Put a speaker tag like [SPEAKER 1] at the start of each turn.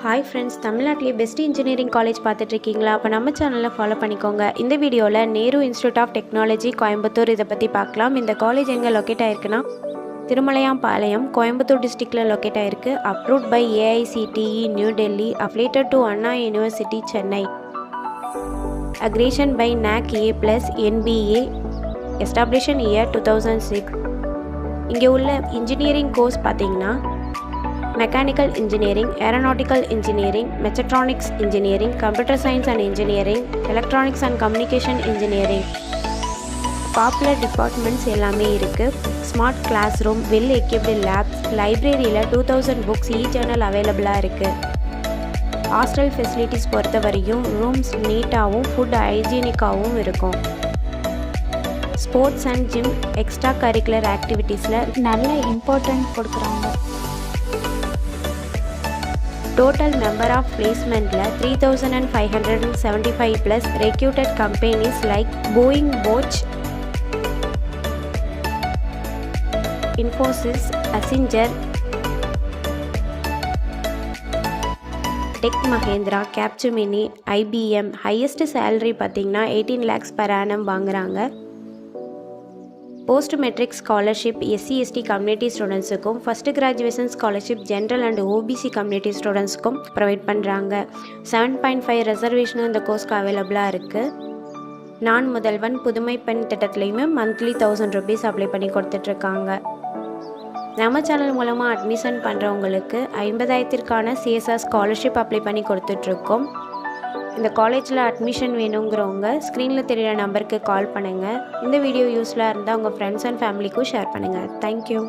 [SPEAKER 1] Hi friends, தமிழ்நாட்டிலே best engineering college பார்த்துட்ருக்கீங்களா? அப்போ நம்ம சேனலில் ஃபாலோ பண்ணிக்கோங்க. இந்த வீடியோவில் Nehru institute of technology Coimbatore இதை பற்றி பார்க்கலாம். இந்த காலேஜ் எங்கே லொக்கேட் ஆயிருக்குன்னா திருமலையாம்பாளையம், கோயம்புத்தூர் டிஸ்ட்ரிக்டில் லொக்கேட் ஆயிருக்கு. Approved by AICTE new Delhi, affiliated to Anna university Chennai, accreditation by NAC A+ NBA, establishment year 2006. இங்கே உள்ள இன்ஜினியரிங் கோர்ஸ் பார்த்தீங்கன்னா mechanical engineering, aeronautical engineering, mechatronics engineering, computer science and engineering, electronics and communication engineering. Popular departments எல்லாமே இருக்குது. Smart class room, well equipped labs, லைப்ரரியில் 2000 books Journal அவைலபிளாக இருக்குது. Hostel facilities பொறுத்த வரையும் ரூம்ஸ் நீட்டாகவும் ஃபுட் ஹைஜீனிக்காகவும் இருக்கும். Sports and gym, extra curricular ஆக்டிவிட்டீஸில்
[SPEAKER 2] நல்ல இம்பார்ட்டன்ட் கொடுக்குறாங்க.
[SPEAKER 1] Total number of placementல 3575 plus reputed companies like Boeing, Bosch, Infosys, Accenture, Tech Mahindra, Capgemini, IBM. highest salary பார்த்தீங்கன்னா 18 lakhs per annum வாங்குறாங்க. Post matric scholarship SC/ST community ஸ்டூடெண்ட்ஸுக்கும், first graduation scholarship general and OBC community ஸ்டூடெண்ட்ஸுக்கும் provide பண்ணுறாங்க. 7.5 ரிசர்வேஷனும் இந்த கோர்ஸ்க்கு அவைலபிளாக இருக்குது. நான் முதல்வன் புதுமை பெண் திட்டத்துலையுமே மந்த்லி 1000 rupees அப்ளை பண்ணி கொடுத்துட்ருக்காங்க. நம்ம சேனல் மூலமாக அட்மிஷன் பண்ணுறவங்களுக்கு 50,000க்கான CSR ஸ்காலர்ஷிப் அப்ளை பண்ணி கொடுத்துட்ருக்கோம். இந்த காலேஜில் அட்மிஷன் வேணுங்கிறவங்க ஸ்க்ரீனில் தெரிகிற நம்பருக்கு கால் பண்ணுங்கள். இந்த வீடியோ யூஸ்ஃபுல்லாக இருந்தால் உங்கள் ஃப்ரெண்ட்ஸ் அண்ட் ஃபேமிலிக்கும் ஷேர் பண்ணுங்கள். தேங்க்யூ.